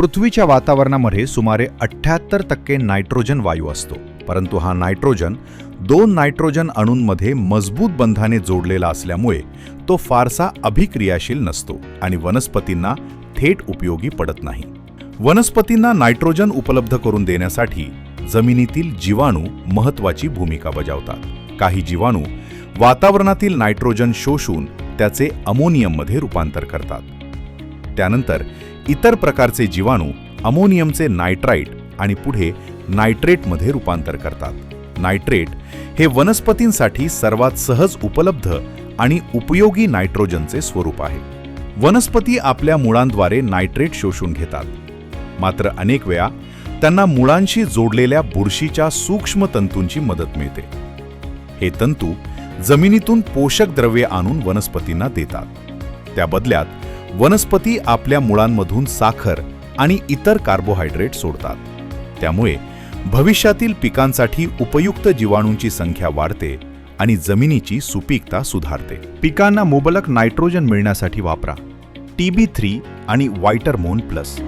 पृथ्वीच्या वातावरणामध्ये सुमारे 78% नायट्रोजन वायू असतो, परंतु हा नायट्रोजन 2 नायट्रोजन अणूंमध्ये मजबूत बंधाने जोडलेला असल्यामुळे तो फारसा अभिक्रियाशील नसतो आणि वनस्पतींना थेट उपयोगी पडत नाही. वनस्पतींना नायट्रोजन उपलब्ध करून देण्यासाठी जमिनीतील जीवाणू महत्त्वाची भूमिका बजावतात. काही जीवाणू वातावरणातील नायट्रोजन शोषून त्याचे अमोनियममध्ये रूपांतर करतात. त्यानंतर इतर प्रकारचे जीवाणू अमोनियमचे नायट्राइट आणि पुढे नायट्रेटमध्ये रूपांतर करतात. नायट्रेट हे वनस्पतींसाठी सर्वात सहज उपलब्ध आणि उपयोगी नायट्रोजनचे स्वरूप आहे. वनस्पती आपल्या मुळांद्वारे नायट्रेट शोषून घेतात, मात्र अनेक वेळा त्यांना मुळांशी जोडलेल्या बुरशीच्या सूक्ष्म तंतूंची मदत मिळते. हे तंतू जमिनीतून पोषक द्रव्ये आणून वनस्पतींना देतात. त्या बदल्यात वनस्पती आपल्या मुळांमधून साखर आणि इतर कार्बोहायड्रेट सोडतात. त्यामुळे भविष्यातील पिकांसाठी उपयुक्त जीवाणूंची संख्या वाढते आणि जमिनीची सुपीकता सुधारते. पिकांना मुबलक नायट्रोजन मिळण्यासाठी वापरा TB3 आणि व्हायटरमोन प्लस.